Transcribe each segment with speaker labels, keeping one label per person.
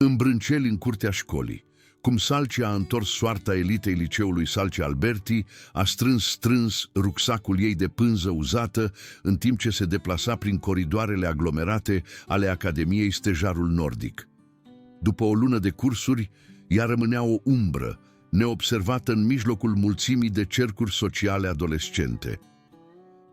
Speaker 1: Îmbrânceli în curtea școlii. Cum Salcia a întors soarta elitei liceului Salce Alberti, a strâns rucsacul ei de pânză uzată în timp ce se deplasa prin coridoarele aglomerate ale Academiei Stejarul Nordic. După o lună de cursuri, ea rămânea o umbră, neobservată în mijlocul mulțimii de cercuri sociale adolescente.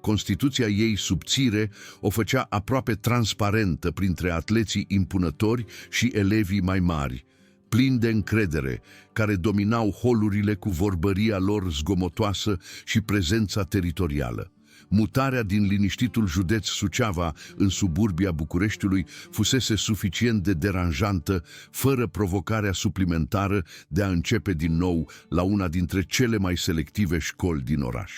Speaker 1: Constituția ei subțire o făcea aproape transparentă printre atleții impunători și elevii mai mari, plini de încredere, care dominau holurile cu vorbăria lor zgomotoasă și prezența teritorială. Mutarea din liniștitul județ Suceava în suburbia Bucureștiului fusese suficient de deranjantă, fără provocarea suplimentară de a începe din nou la una dintre cele mai selective școli din oraș.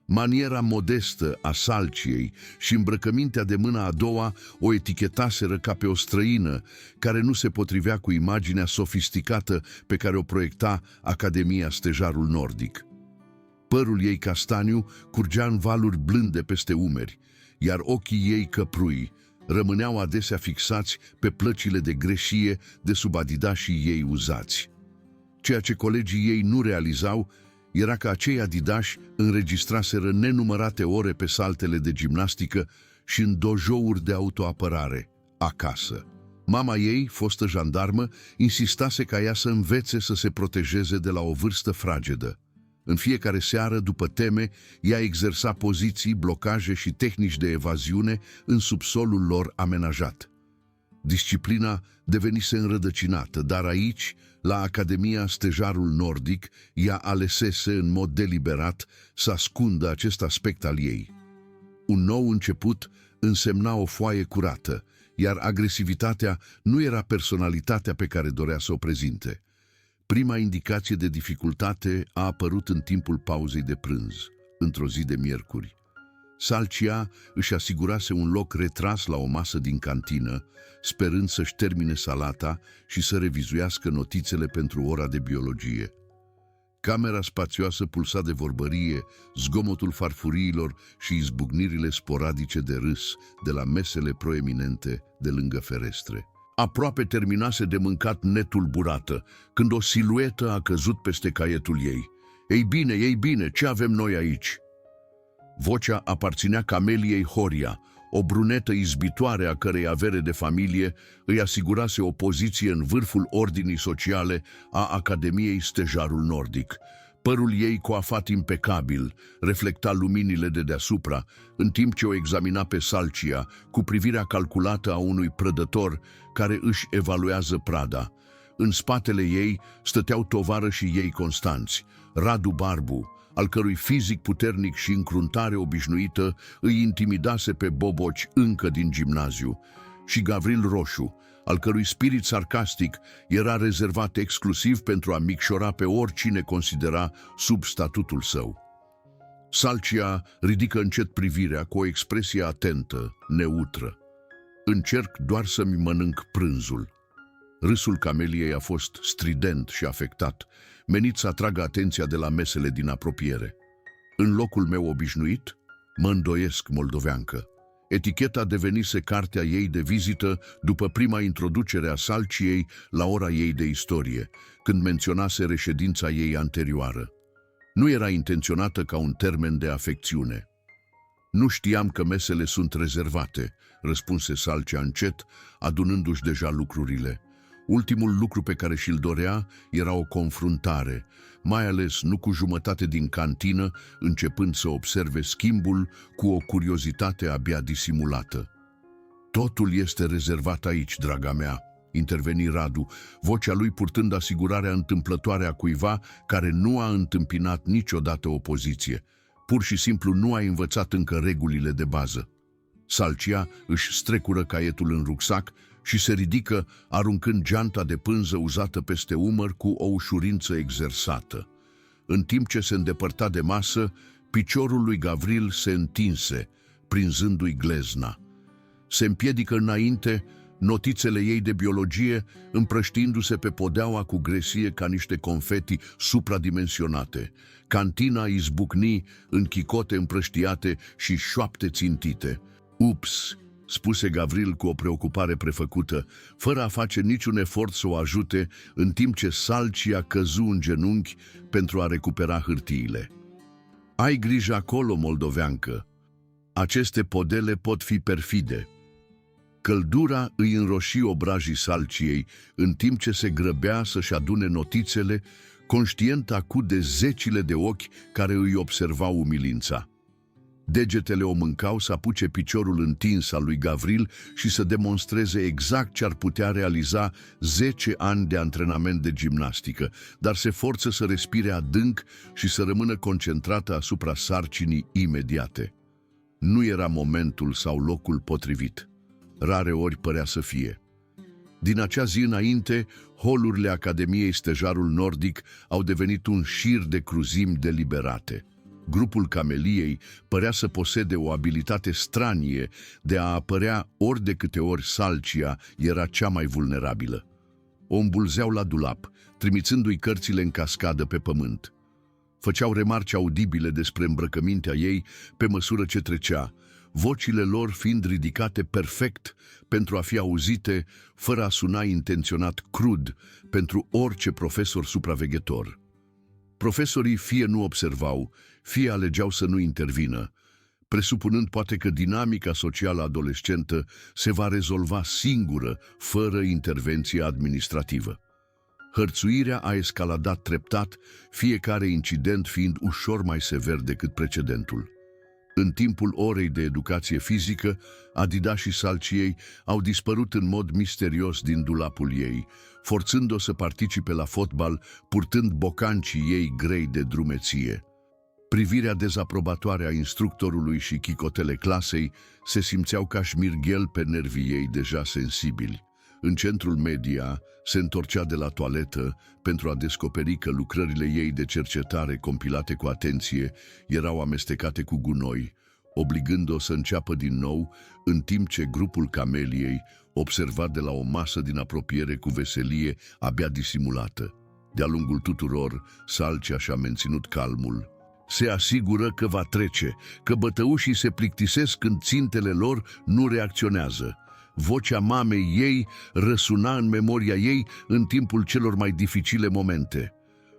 Speaker 1: Maniera modestă a Salciei și îmbrăcămintea de mâna a doua o etichetaseră ca pe o străină care nu se potrivea cu imaginea sofisticată pe care o proiecta Academia Stejarul Nordic. Părul ei castaniu curgea în valuri blânde peste umeri, iar ochii ei căprui rămâneau adesea fixați pe plăcile de greșie de sub adidașii ei uzați. Ceea ce colegii ei nu realizau era că acei adidași înregistraseră nenumărate ore pe saltele de gimnastică și în dojouri de autoapărare, acasă. Mama ei, fostă jandarmă, insistase ca ea să învețe să se protejeze de la o vârstă fragedă. În fiecare seară, după teme, ea exersa poziții, blocaje și tehnici de evaziune în subsolul lor amenajat. Disciplina devenise înrădăcinată, dar aici, la Academia Stejarul Nordic, ea alesese în mod deliberat să ascundă acest aspect al ei. Un nou început însemna o foaie curată, iar agresivitatea nu era personalitatea pe care dorea să o prezinte. Prima indicație de dificultate a apărut în timpul pauzei de prânz, într-o zi de miercuri. Salcia își asigurase un loc retras la o masă din cantină, sperând să-și termine salata și să revizuiască notițele pentru ora de biologie. Camera spațioasă pulsa de vorbărie, zgomotul farfuriilor și izbucnirile sporadice de râs de la mesele proeminente de lângă ferestre. Aproape terminase de mâncat netulburată, când o siluetă a căzut peste caietul ei. Ei bine, ce avem noi aici?" Vocea aparținea Cameliei Horia, o brunetă izbitoare a cărei avere de familie îi asigurase o poziție în vârful ordinii sociale a Academiei Stejarul Nordic. Părul ei coafat impecabil reflecta luminile de deasupra, în timp ce o examina pe Salcia cu privirea calculată a unui prădător care își evaluează prada. În spatele ei stăteau tovarășii ei constanți, Radu Barbu, al cărui fizic puternic și încruntare obișnuită îi intimidase pe boboci încă din gimnaziu, și Gavril Roșu, al cărui spirit sarcastic era rezervat exclusiv pentru a micșora pe oricine considera sub statutul său. Salcia ridică încet privirea cu o expresie atentă, neutră. Încerc doar să-mi mănânc prânzul. Râsul Cameliei a fost strident și afectat, menit să atragă atenția de la mesele din apropiere. În locul meu obișnuit, mă îndoiesc, moldoveancă. Eticheta devenise cartea ei de vizită după prima introducere a Salciei la ora ei de istorie, când menționase reședința ei anterioară. Nu era intenționată ca un termen de afecțiune. Nu știam că mesele sunt rezervate, răspunse Salcia încet, adunându-și deja lucrurile. Ultimul lucru pe care și-l dorea era o confruntare, mai ales nu cu jumătate din cantină, începând să observe schimbul cu o curiozitate abia disimulată. Totul este rezervat aici, draga mea, interveni Radu, vocea lui purtând asigurarea întâmplătoare a cuiva care nu a întâmpinat niciodată opoziție. Pur și simplu nu a învățat încă regulile de bază. Salcia își strecură caietul în rucsac și se ridică, aruncând geanta de pânză uzată peste umăr cu o ușurință exersată. În timp ce se îndepărta de masă, piciorul lui Gavril se întinse, prinzându-i glezna. Se împiedică înainte, notițele ei de biologie împrăștiindu-se pe podeaua cu gresie ca niște confeti supradimensionate. Cantina izbucni în chicote împrăștiate și șoapte țintite. Ups, spuse Gavril cu o preocupare prefăcută, fără a face niciun efort să o ajute, în timp ce Salcia căzu în genunchi pentru a recupera hârtiile. Ai grijă acolo, moldoveancă. Aceste podele pot fi perfide. Căldura îi înroși obrajii Salciei, în timp ce se grăbea să-și adune notițele, conștient acu de zecile de ochi care îi observau umilința. Degetele o mâncau să apuce piciorul întins al lui Gavril și să demonstreze exact ce ar putea realiza 10 ani de antrenament de gimnastică, dar se forță să respire adânc și să rămână concentrată asupra sarcinii imediate. Nu era momentul sau locul potrivit. Rare ori părea să fie. Din acea zi înainte, holurile Academiei Stejarul Nordic au devenit un șir de cruzimi deliberate. Grupul Cameliei părea să posede o abilitate stranie de a apărea ori de câte ori Salcia era cea mai vulnerabilă. O îmbulzeau la dulap, trimițându-i cărțile în cascadă pe pământ. Făceau remarci audibile despre îmbrăcămintea ei pe măsură ce trecea, vocile lor fiind ridicate perfect pentru a fi auzite fără a suna intenționat crud pentru orice profesor supraveghetor. Profesorii fie nu observau, fie alegeau să nu intervină, presupunând poate că dinamica socială adolescentă se va rezolva singură, fără intervenție administrativă. Hărțuirea a escaladat treptat, fiecare incident fiind ușor mai sever decât precedentul. În timpul orei de educație fizică, adidașii Salciei au dispărut în mod misterios din dulapul ei, forțând-o să participe la fotbal, purtând bocancii ei grei de drumeție. Privirea dezaprobatoare a instructorului și chicotele clasei se simțeau ca șmirghel pe nervii ei deja sensibili. În centrul media se întorcea de la toaletă pentru a descoperi că lucrările ei de cercetare compilate cu atenție erau amestecate cu gunoi, obligând-o să înceapă din nou, în timp ce grupul Cameliei observa de la o masă din apropiere cu veselie abia disimulată. De-a lungul tuturor, Salcia și-a menținut calmul. Se asigură că va trece, că bătăușii se plictisesc când țintele lor nu reacționează. Vocea mamei ei răsuna în memoria ei în timpul celor mai dificile momente.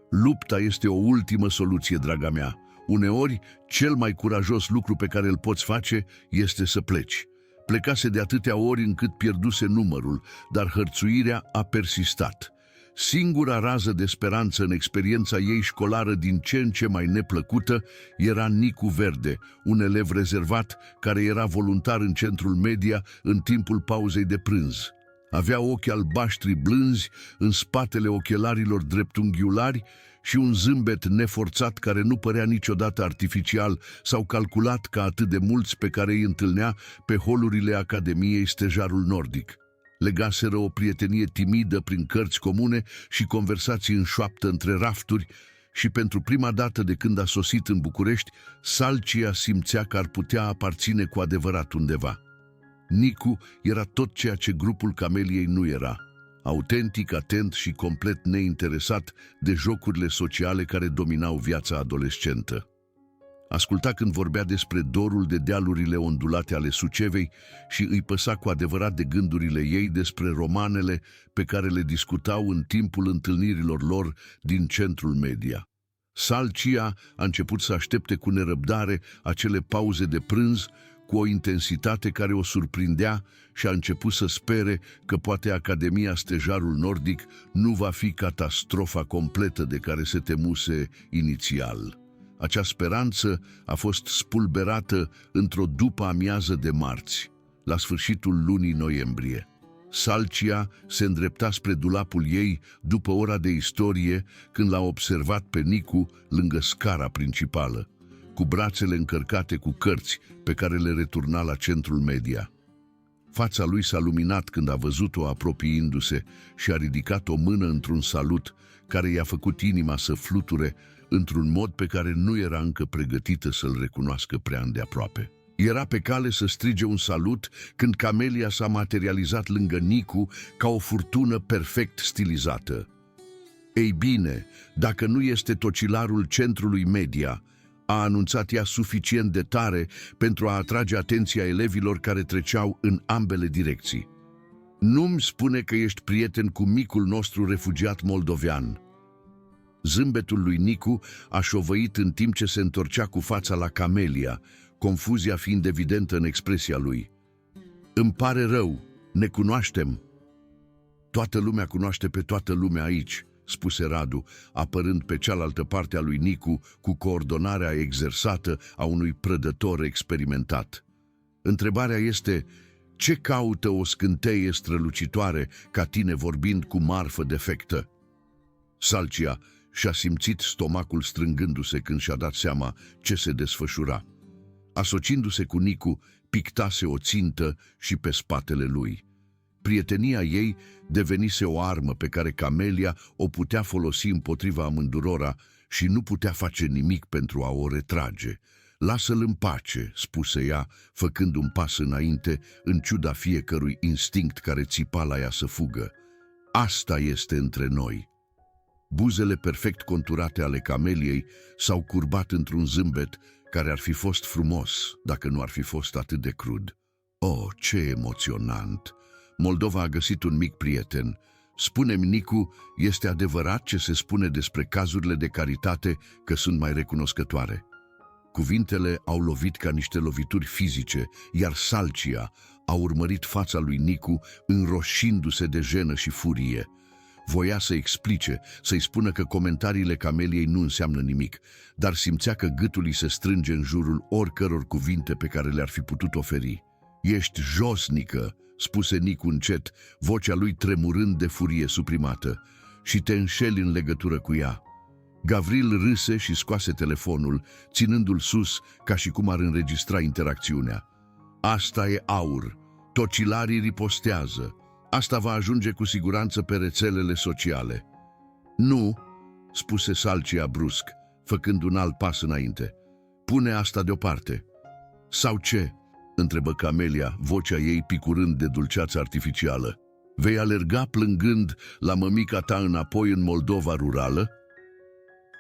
Speaker 1: Lupta este o ultimă soluție, draga mea. Uneori, cel mai curajos lucru pe care îl poți face este să pleci. Plecase de atâtea ori încât pierduse numărul, dar hărțuirea a persistat. Singura rază de speranță în experiența ei școlară din ce în ce mai neplăcută era Nicu Verde, un elev rezervat care era voluntar în centrul media în timpul pauzei de prânz. Avea ochi albaștri blânzi în spatele ochelarilor dreptunghiulari și un zâmbet neforțat care nu părea niciodată artificial sau calculat ca atât de mulți pe care îi întâlnea pe holurile Academiei Stejarul Nordic. Legaseră o prietenie timidă prin cărți comune și conversații în șoaptă între rafturi și pentru prima dată de când a sosit în București, Salcia simțea că ar putea aparține cu adevărat undeva. Nicu era tot ceea ce grupul Cameliei nu era, autentic, atent și complet neinteresat de jocurile sociale care dominau viața adolescentă. Asculta când vorbea despre dorul de dealurile ondulate ale Sucevei și îi păsa cu adevărat de gândurile ei despre romanele pe care le discutau în timpul întâlnirilor lor din centrul media. Salcia a început să aștepte cu nerăbdare acele pauze de prânz cu o intensitate care o surprindea și a început să spere că poate Academia Stejarul Nordic nu va fi catastrofa completă de care se temuse inițial. Acea speranță a fost spulberată într-o după-amiază de marți, la sfârșitul lunii noiembrie. Salcia se îndrepta spre dulapul ei după ora de istorie când l-a observat pe Nicu lângă scara principală, cu brațele încărcate cu cărți pe care le returna la centrul media. Fața lui s-a luminat când a văzut-o apropiindu-se și a ridicat o mână într-un salut care i-a făcut inima să fluture într-un mod pe care nu era încă pregătită să-l recunoască prea îndeaproape. Era pe cale să strige un salut când Camelia s-a materializat lângă Nicu ca o furtună perfect stilizată. Ei bine, dacă nu este tocilarul centrului media, a anunțat ea suficient de tare pentru a atrage atenția elevilor care treceau în ambele direcții. Nu-mi spune că ești prieten cu micul nostru refugiat moldovean. Zâmbetul lui Nicu a șovăit în timp ce se întorcea cu fața la Camelia, confuzia fiind evidentă în expresia lui. Îmi pare rău, ne cunoaștem. Toată lumea cunoaște pe toată lumea aici, spuse Radu, apărând pe cealaltă parte a lui Nicu cu coordonarea exersată a unui prădător experimentat. Întrebarea este, ce caută o scânteie strălucitoare ca tine vorbind cu marfă defectă? Salcia și-a simțit stomacul strângându-se când și-a dat seama ce se desfășura. Asocindu-se cu Nicu, pictase o țintă și pe spatele lui. Prietenia ei devenise o armă pe care Camelia o putea folosi împotriva amândurora și nu putea face nimic pentru a o retrage. Lasă-l în pace, spuse ea, făcând un pas înainte, în ciuda fiecărui instinct care țipa la ea să fugă. Asta este între noi. Buzele perfect conturate ale Cameliei s-au curbat într-un zâmbet care ar fi fost frumos dacă nu ar fi fost atât de crud. Oh, ce emoționant! Moldova a găsit un mic prieten. Spune-mi, Nicu, este adevărat ce se spune despre cazurile de caritate că sunt mai recunoscătoare? Cuvintele au lovit ca niște lovituri fizice, iar Salcia a urmărit fața lui Nicu înroșindu-se de jenă și furie. Voia să explice, să-i spună că comentariile Cameliei nu înseamnă nimic, dar simțea că gâtul îi se strânge în jurul oricăror cuvinte pe care le-ar fi putut oferi. Ești josnică, spuse Nicu încet, vocea lui tremurând de furie suprimată, și te înșeli în legătură cu ea. Gavril râse și scoase telefonul, ținându-l sus ca și cum ar înregistra interacțiunea. Asta e aur. Tocilarii ripostează. Asta va ajunge cu siguranță pe rețelele sociale. Nu, spuse Salcia brusc, făcând un alt pas înainte. Pune asta deoparte. Sau ce? Întrebă Camelia, vocea ei picurând de dulceață artificială. Vei alerga plângând la mămica ta înapoi în Moldova rurală?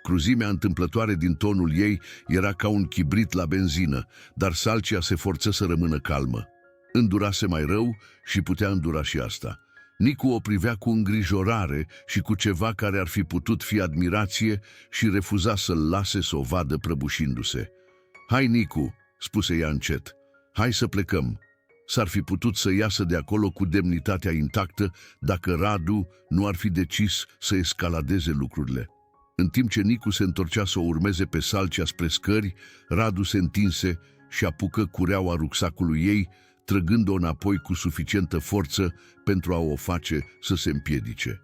Speaker 1: Cruzimea întâmplătoare din tonul ei era ca un chibrit la benzină, dar Salcia se forță să rămână calmă. Îndurase mai rău și putea îndura și asta. Nicu o privea cu îngrijorare și cu ceva care ar fi putut fi admirație și refuza să-l lase să o vadă prăbușindu-se. Hai, Nicu, spuse ea încet, hai să plecăm. S-ar fi putut să iasă de acolo cu demnitatea intactă dacă Radu nu ar fi decis să escaladeze lucrurile. În timp ce Nicu se întorcea să o urmeze pe Salcia spre scări, Radu se întinse și apucă cureaua rucsacului ei, trăgând-o înapoi cu suficientă forță pentru a o face să se împiedice.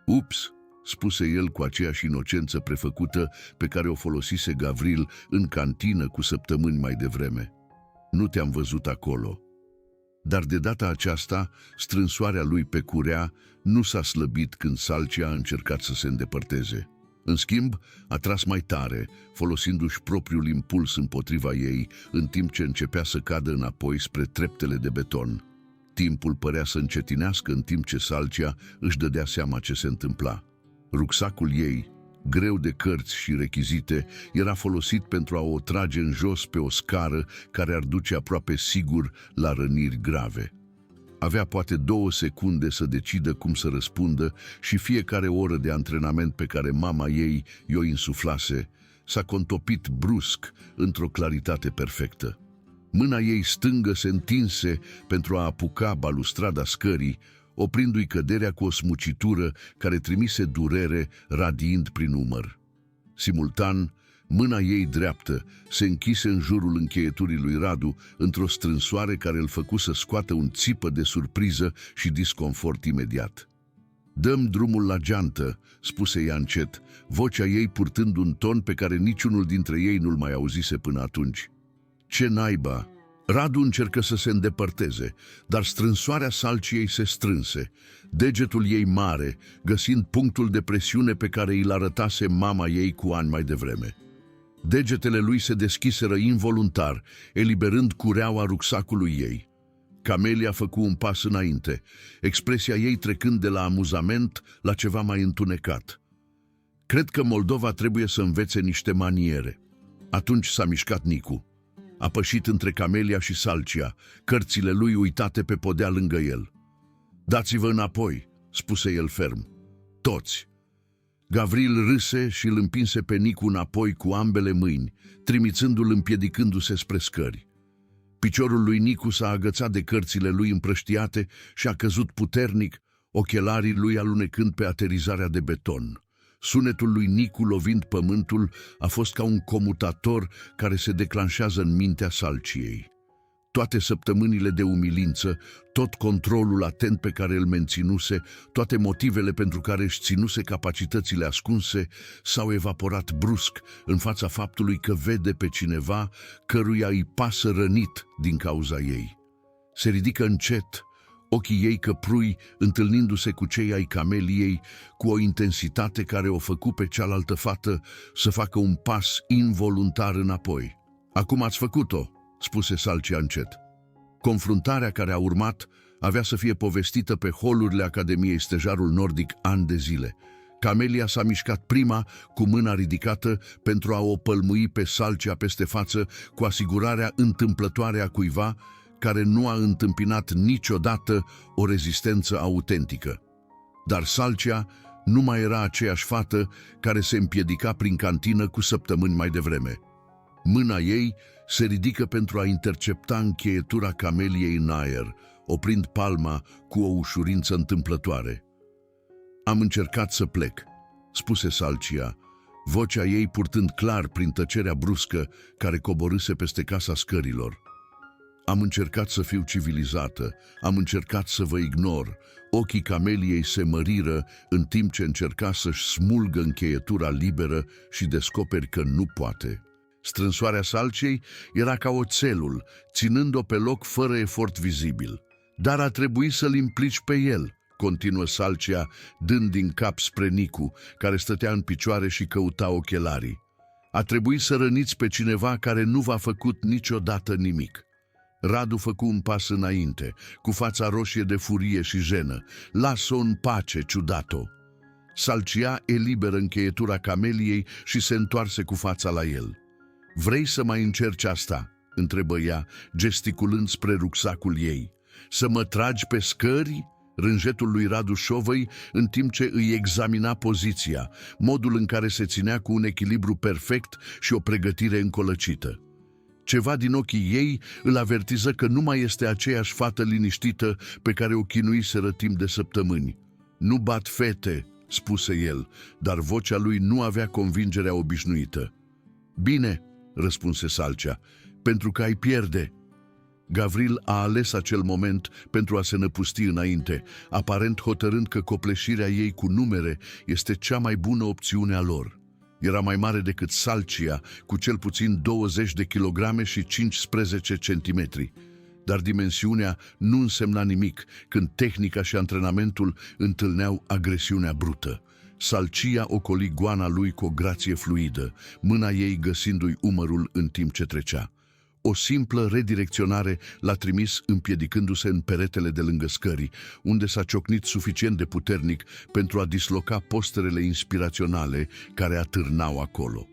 Speaker 1: Ups, spuse el cu aceeași inocență prefăcută pe care o folosise Gavril în cantină cu săptămâni mai devreme. Nu te-am văzut acolo. Dar de data aceasta, strânsoarea lui pe curea nu s-a slăbit când Salcia a încercat să se îndepărteze. În schimb, a tras mai tare, folosindu-și propriul impuls împotriva ei, în timp ce începea să cadă înapoi spre treptele de beton. Timpul părea să încetinească în timp ce Salcia își dădea seama ce se întâmpla. Rucsacul ei, greu de cărți și rechizite, era folosit pentru a o trage în jos pe o scară care ar duce aproape sigur la răniri grave. Avea poate 2 secunde să decidă cum să răspundă și fiecare oră de antrenament pe care mama ei i-o insuflase s-a contopit brusc într-o claritate perfectă. Mâna ei stângă se întinse pentru a apuca balustrada scării, oprindu-i căderea cu o smucitură care trimise durere radiind prin umăr. Simultan, mâna ei dreaptă se închise în jurul încheieturii lui Radu într-o strânsoare care îl făcu să scoată un țipă de surpriză și disconfort imediat. Dăm drumul la geantă, spuse ea încet, vocea ei purtând un ton pe care niciunul dintre ei nu-l mai auzise până atunci. Ce naiba! Radu încercă să se îndepărteze, dar strânsoarea Salciei se strânse, degetul ei mare, găsind punctul de presiune pe care îl arătase mama ei cu ani mai devreme. Degetele lui se deschiseră involuntar, eliberând cureaua rucsacului ei. Camelia făcu un pas înainte, expresia ei trecând de la amuzament la ceva mai întunecat. Cred că Moldova trebuie să învețe niște maniere. Atunci s-a mișcat Nicu. A pășit între Camelia și Salcia, cărțile lui uitate pe podea lângă el. "Dați-vă înapoi," spuse el ferm. "Toți." Gavril râse și îl împinse pe Nicu înapoi cu ambele mâini, trimițându-l împiedicându-se spre scări. Piciorul lui Nicu s-a agățat de cărțile lui împrăștiate și a căzut puternic, ochelarii lui alunecând pe aterizarea de beton. Sunetul lui Nicu lovind pământul a fost ca un comutator care se declanșează în mintea Salciei. Toate săptămânile de umilință, tot controlul atent pe care îl menținuse, toate motivele pentru care își ținuse capacitățile ascunse, s-au evaporat brusc în fața faptului că vede pe cineva căruia îi pasă rănit din cauza ei. Se ridică încet, ochii ei căprui întâlnindu-se cu cei ai Cameliei, cu o intensitate care o făcu pe cealaltă fată să facă un pas involuntar înapoi. "Acum ați făcut-o," spuse Salcia încet. Confruntarea care a urmat avea să fie povestită pe holurile Academiei Stejarul Nordic ani de zile. Camelia s-a mișcat prima, cu mâna ridicată, pentru a o pălmui pe Salcia peste față, cu asigurarea întâmplătoare a cuiva care nu a întâmpinat niciodată o rezistență autentică. Dar Salcia nu mai era aceeași fată care se împiedica prin cantină cu săptămâni mai devreme. Mâna ei se ridică pentru a intercepta încheietura Cameliei în aer, oprind palma cu o ușurință întâmplătoare. "Am încercat să plec," spuse Salcia, vocea ei purtând clar prin tăcerea bruscă care coborâse peste casa scărilor. "Am încercat să fiu civilizată, am încercat să vă ignor." Ochii Cameliei se măriră în timp ce încerca să-și smulgă încheietura liberă și descoperi că nu poate. Strânsoarea Salciei era ca oțelul, ținând-o pe loc fără efort vizibil. "Dar a trebuit să-l implici pe el," continuă Salcia, dând din cap spre Nicu, care stătea în picioare și căuta ochelarii. "A trebuit să răniți pe cineva care nu v-a făcut niciodată nimic." Radu făcu un pas înainte, cu fața roșie de furie și jenă. "Lasă-o în pace, ciudat-o." Salcia eliberă încheietura Cameliei și se întoarse cu fața la el. "Vrei să mai încerci asta?" întrebă ea, gesticulând spre rucsacul ei. "Să mă tragi pe scări?" Rânjetul lui Radu șovăi în timp ce îi examina poziția, modul în care se ținea cu un echilibru perfect și o pregătire încolăcită. Ceva din ochii ei îl avertiză că nu mai este aceeași fată liniștită pe care o chinuiseră timp de săptămâni. "Nu bat fete," spuse el, dar vocea lui nu avea convingerea obișnuită. "Bine," răspunse Salcia, "pentru că ai pierde." Gavril a ales acel moment pentru a se năpusti înainte, aparent hotărând că copleșirea ei cu numere este cea mai bună opțiune a lor. Era mai mare decât Salcia, cu cel puțin 20 de kilograme și 15 centimetri. Dar dimensiunea nu însemna nimic când tehnica și antrenamentul întâlneau agresiunea brută. Salcia ocoli goana lui cu o grație fluidă, mâna ei găsindu-i umărul în timp ce trecea. O simplă redirecționare l-a trimis împiedicându-se în peretele de lângă scării, unde s-a ciocnit suficient de puternic pentru a disloca posterele inspiraționale care atârnau acolo.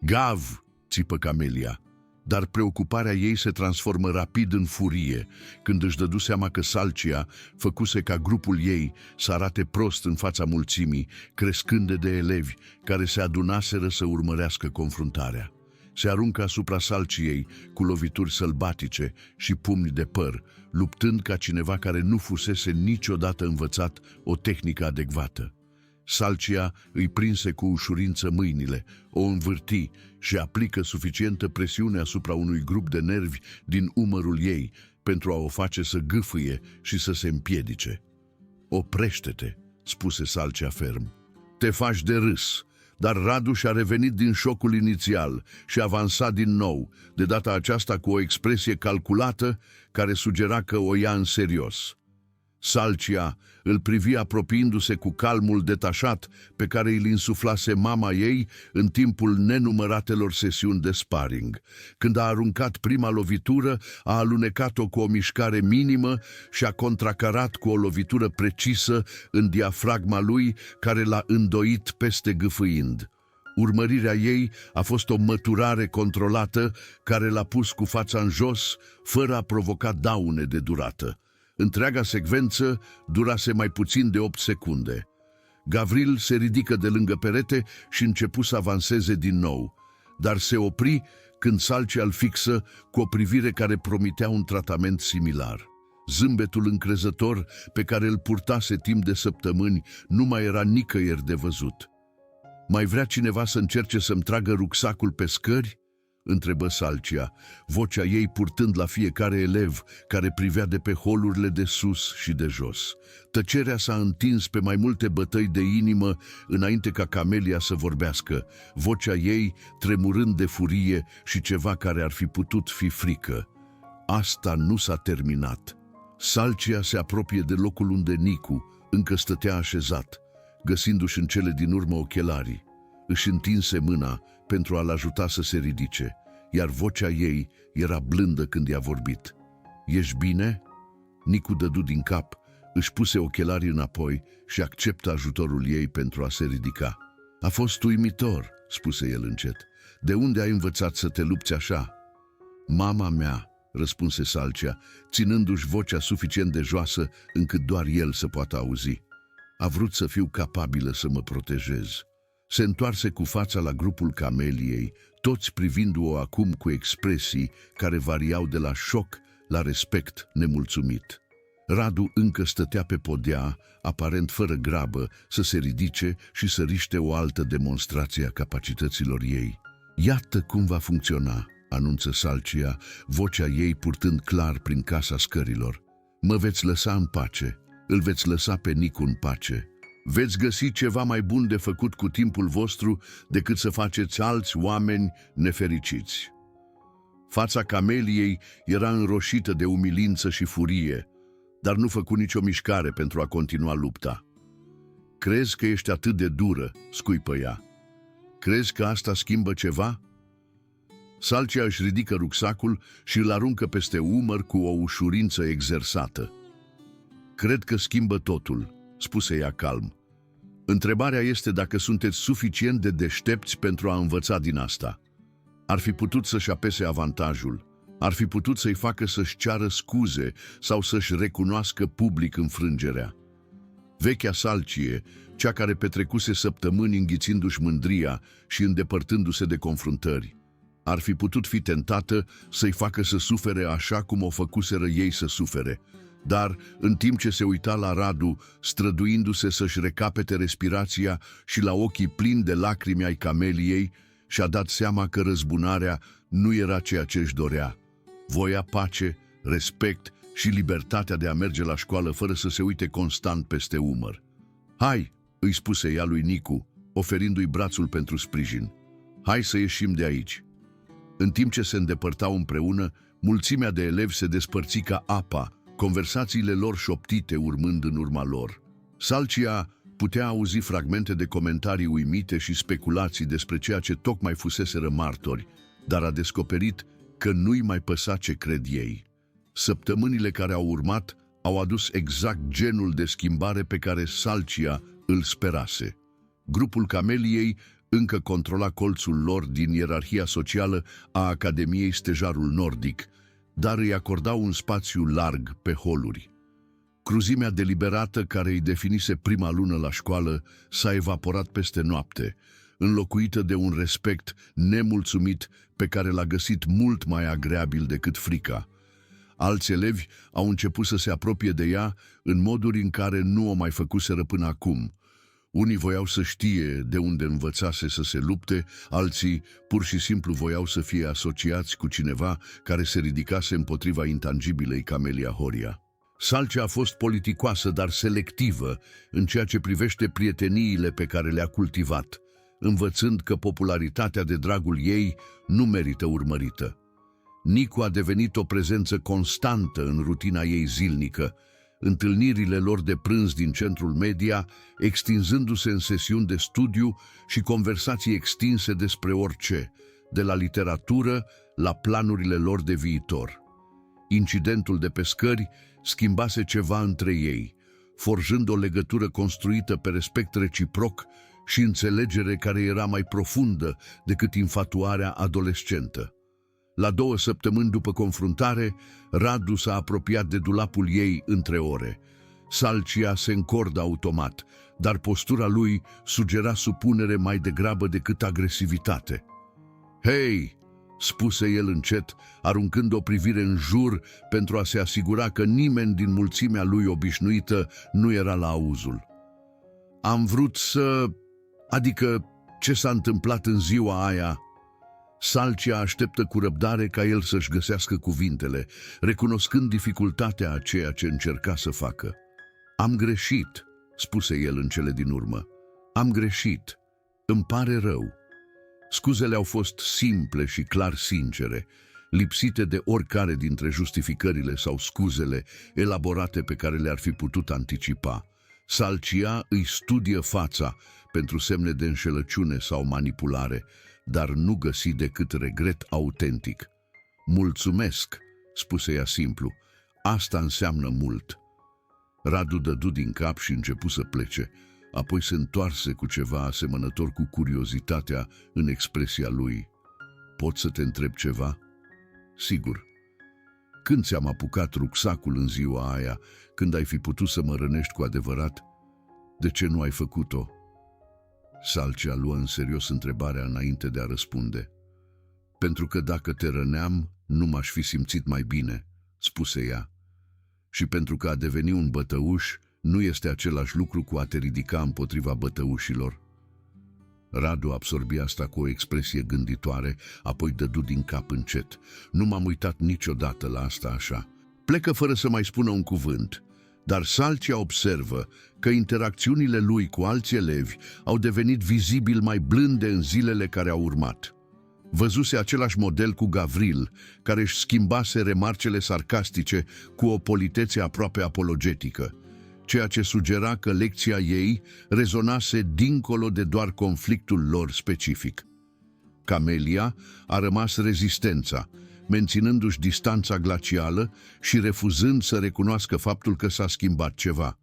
Speaker 1: "Gav!" țipă Camelia, dar preocuparea ei se transformă rapid în furie când își dădu seama că Salcia făcuse ca grupul ei să arate prost în fața mulțimii, crescânde de elevi care se adunaseră să urmărească confruntarea. Se aruncă asupra Salciei cu lovituri sălbatice și pumni de păr, luptând ca cineva care nu fusese niciodată învățat o tehnică adecvată. Salcia îi prinse cu ușurință mâinile, o învârti și aplică suficientă presiune asupra unui grup de nervi din umărul ei pentru a o face să gâfâie și să se împiedice. "Oprește-te," spuse Salcia ferm. "Te faci de râs." Dar Radu și-a revenit din șocul inițial și avansa din nou, de data aceasta cu o expresie calculată care sugera că o ia în serios. Salcia îl privi apropiindu-se cu calmul detașat pe care îl insuflase mama ei în timpul nenumăratelor sesiuni de sparring. Când a aruncat prima lovitură, a alunecat-o cu o mișcare minimă și a contracarat cu o lovitură precisă în diafragma lui, care l-a îndoit peste gâfâind. Urmărirea ei a fost o măturare controlată care l-a pus cu fața în jos, fără a provoca daune de durată. Întreaga secvență durase mai puțin de 8 secunde. Gavril se ridică de lângă perete și începu să avanseze din nou, dar se opri când Salcia îl fixă cu o privire care promitea un tratament similar. Zâmbetul încrezător pe care îl purtase timp de săptămâni nu mai era nicăieri de văzut. "Mai vrea cineva să încerce să-mi tragă rucsacul pe scări?" întrebă Salcia, vocea ei purtând la fiecare elev care privea de pe holurile de sus și de jos. Tăcerea s-a întins pe mai multe bătăi de inimă înainte ca Camelia să vorbească, vocea ei tremurând de furie și ceva care ar fi putut fi frică. "Asta nu s-a terminat." Salcia se apropie de locul unde Nicu încă stătea așezat, găsindu-și în cele din urmă ochelarii. Își întinse mâna pentru a-l ajuta să se ridice, iar vocea ei era blândă când i-a vorbit. "Ești bine?" Nicu dădu din cap, își puse ochelarii înapoi și acceptă ajutorul ei pentru a se ridica. "A fost uimitor," spuse el încet. "De unde ai învățat să te lupți așa?" "Mama mea," răspunse Salcia, ținându-și vocea suficient de joasă încât doar el să poată auzi. "A vrut să fiu capabilă să mă protejez." Se întoarse cu fața la grupul Cameliei, toți privindu-o acum cu expresii care variau de la șoc la respect nemulțumit. Radu încă stătea pe podea, aparent fără grabă, să se ridice și să riște o altă demonstrație a capacităților ei. "Iată cum va funcționa," anunță Salcia, vocea ei purtând clar prin casa scărilor. "Mă veți lăsa în pace, îl veți lăsa pe Nicu în pace. Veți găsi ceva mai bun de făcut cu timpul vostru decât să faceți alți oameni nefericiți." Fața Cameliei era înroșită de umilință și furie, dar nu făcu nicio mișcare pentru a continua lupta. "Crezi că ești atât de dură?" scuipă ea. "Crezi că asta schimbă ceva?" Salcia își ridică rucsacul și îl aruncă peste umăr cu o ușurință exersată. "Cred că schimbă totul," spuse ea calm. "Întrebarea este dacă sunteți suficient de deștepți pentru a învăța din asta." Ar fi putut să-și apese avantajul, ar fi putut să-i facă să-și ceară scuze sau să-și recunoască public înfrângerea. Vechea Salcie, cea care petrecuse săptămâni înghițindu-și mândria și îndepărtându-se de confruntări, ar fi putut fi tentată să-i facă să sufere așa cum o făcuseră ei să sufere. Dar, în timp ce se uita la Radu, străduindu-se să-și recapete respirația și la ochii plini de lacrimi ai Cameliei, și-a dat seama că răzbunarea nu era ceea ce își dorea. Voia pace, respect și libertatea de a merge la școală fără să se uite constant peste umăr. "Hai," îi spuse ea lui Nicu, oferindu-i brațul pentru sprijin. "Hai să ieșim de aici." În timp ce se îndepărtau împreună, mulțimea de elevi se despărți ca apa, conversațiile lor șoptite urmând în urma lor. Salcia putea auzi fragmente de comentarii uimite și speculații despre ceea ce tocmai fuseseră martori, dar a descoperit că nu-i mai păsa ce cred ei. Săptămânile care au urmat au adus exact genul de schimbare pe care Salcia îl sperase. Grupul Cameliei încă controla colțul lor din ierarhia socială a Academiei Stejarul Nordic, dar îi acorda un spațiu larg pe holuri. Cruzimea deliberată care îi definise prima lună la școală s-a evaporat peste noapte, înlocuită de un respect nemulțumit pe care l-a găsit mult mai agreabil decât frica. Alți elevi au început să se apropie de ea în moduri în care nu o mai făcuseră până acum. Unii voiau să știe de unde învățase să se lupte, alții pur și simplu voiau să fie asociați cu cineva care se ridicase împotriva intangibilei Camelia Horia. Salcia a fost politicoasă, dar selectivă în ceea ce privește prieteniile pe care le-a cultivat, învățând că popularitatea de dragul ei nu merită urmărită. Nicu a devenit o prezență constantă în rutina ei zilnică, întâlnirile lor de prânz din centrul media, extinzându-se în sesiuni de studiu și conversații extinse despre orice, de la literatură la planurile lor de viitor. Incidentul de pe scări schimbase ceva între ei, forjând o legătură construită pe respect reciproc și înțelegere care era mai profundă decât infatuarea adolescentă. La 2 săptămâni după confruntare, Radu s-a apropiat de dulapul ei între ore. Salcia se încordă automat, dar postura lui sugera supunere mai degrabă decât agresivitate. „Hei!" spuse el încet, aruncând o privire în jur pentru a se asigura că nimeni din mulțimea lui obișnuită nu era la auzul. „Am vrut să... Adică, ce s-a întâmplat în ziua aia?" Salcia așteptă cu răbdare ca el să-și găsească cuvintele, recunoscând dificultatea a ceea ce încerca să facă. „Am greșit," spuse el în cele din urmă. „Am greșit. Îmi pare rău." Scuzele au fost simple și clar sincere, lipsite de oricare dintre justificările sau scuzele elaborate pe care le-ar fi putut anticipa. Salcia îi studie fața pentru semne de înșelăciune sau manipulare, dar nu găsi decât regret autentic. „Mulțumesc," spuse ea simplu. „Asta înseamnă mult." Radu dădu din cap și începu să plece, apoi se întoarse cu ceva asemănător cu curiozitatea în expresia lui. „Pot să te întreb ceva?" „Sigur." „Când ți-am apucat rucsacul în ziua aia, când ai fi putut să mă rănești cu adevărat? De ce nu ai făcut-o?" Salcia luă în serios întrebarea înainte de a răspunde. „Pentru că dacă te răneam, nu m-aș fi simțit mai bine," spuse ea. „Și pentru că a deveni un bătăuș nu este același lucru cu a te ridica împotriva bătăușilor." Radu absorbi asta cu o expresie gânditoare, apoi dădu din cap încet. „Nu m-am uitat niciodată la asta așa." Plecă fără să mai spună un cuvânt, dar Salcia observă că interacțiunile lui cu alți elevi au devenit vizibil mai blânde în zilele care au urmat. Văzuse același model cu Gavril, care își schimbase remarcele sarcastice cu o politețe aproape apologetică, ceea ce sugera că lecția ei rezonase dincolo de doar conflictul lor specific. Camelia a rămas rezistența, menținându-și distanța glacială și refuzând să recunoască faptul că s-a schimbat ceva.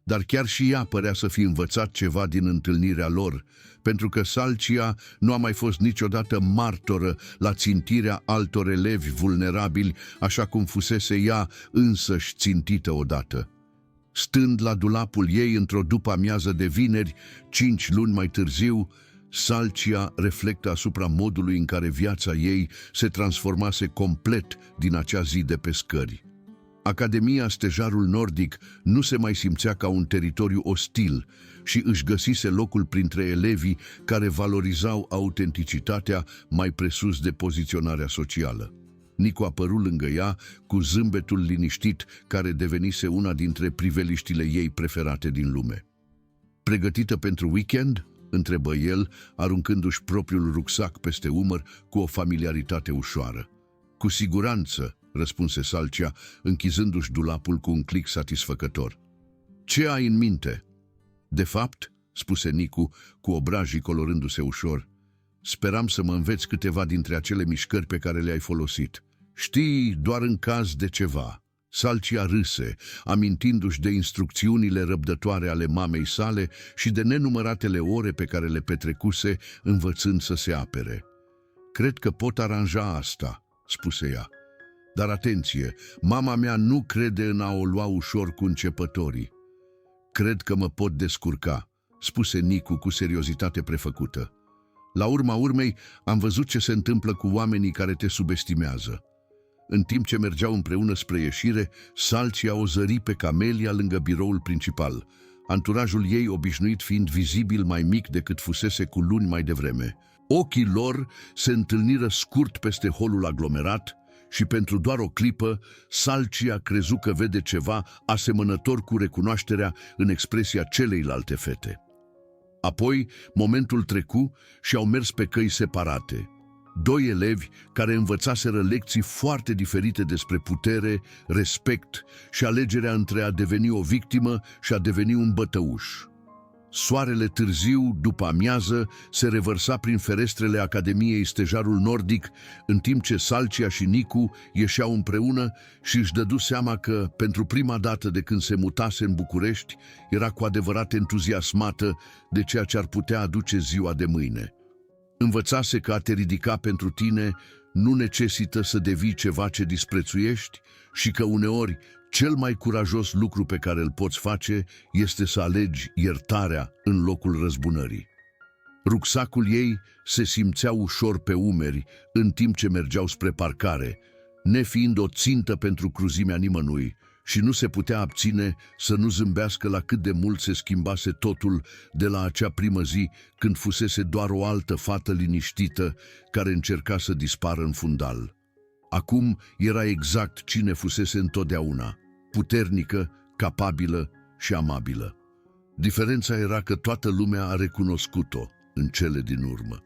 Speaker 1: Dar chiar și ea părea să fi învățat ceva din întâlnirea lor, pentru că Salcia nu a mai fost niciodată martoră la țintirea altor elevi vulnerabili, așa cum fusese ea însăși țintită odată. Stând la dulapul ei într-o după-amiază de vineri, 5 luni mai târziu, Salcia reflectă asupra modului în care viața ei se transformase complet din acea zi de pescări. Academia Stejarul Nordic nu se mai simțea ca un teritoriu ostil și își găsise locul printre elevii care valorizau autenticitatea mai presus de poziționarea socială. Nicu apăru lângă ea cu zâmbetul liniștit care devenise una dintre priveliștile ei preferate din lume. „Pregătită pentru weekend?" întrebă el, aruncându-și propriul rucsac peste umăr cu o familiaritate ușoară. „Cu siguranță," răspunse Salcia, închizându-și dulapul cu un click satisfăcător. „Ce ai în minte?" „De fapt," spuse Nicu, cu obrajii colorându-se ușor, „speram să mă înveți câteva dintre acele mișcări pe care le-ai folosit. Știi, doar în caz de ceva." Salcia râse, amintindu-și de instrucțiunile răbdătoare ale mamei sale și de nenumăratele ore pe care le petrecuse învățând să se apere. „Cred că pot aranja asta," spuse ea. „Dar atenție, mama mea nu crede în a o lua ușor cu începătorii." „Cred că mă pot descurca," spuse Nicu cu seriozitate prefăcută. „La urma urmei, am văzut ce se întâmplă cu oamenii care te subestimează." În timp ce mergeau împreună spre ieșire, Salcia o zări pe Camelia lângă biroul principal, anturajul ei obișnuit fiind vizibil mai mic decât fusese cu luni mai devreme. Ochii lor se întâlniră scurt peste holul aglomerat și pentru doar o clipă, Salcia crezu că vede ceva asemănător cu recunoașterea în expresia celeilalte fete. Apoi, momentul trecu și au mers pe căi separate. 2 elevi care învățaseră lecții foarte diferite despre putere, respect și alegerea între a deveni o victimă și a deveni un bătăuș. Soarele târziu, după amiază, se revărsa prin ferestrele Academiei Stejarul Nordic, în timp ce Salcia și Nicu ieșeau împreună și își dădu seama că, pentru prima dată de când se mutase în București, era cu adevărat entuziasmată de ceea ce ar putea aduce ziua de mâine. Învățase că a te ridica pentru tine nu necesită să devii ceva ce disprețuiești și că uneori cel mai curajos lucru pe care îl poți face este să alegi iertarea în locul răzbunării. Rucsacul ei se simțea ușor pe umeri în timp ce mergeau spre parcare, nefiind o țintă pentru cruzimea nimănui, și nu se putea abține să nu zâmbească la cât de mult se schimbase totul de la acea primă zi când fusese doar o altă fată liniștită care încerca să dispară în fundal. Acum era exact cine fusese întotdeauna, puternică, capabilă și amabilă. Diferența era că toată lumea a recunoscut-o în cele din urmă.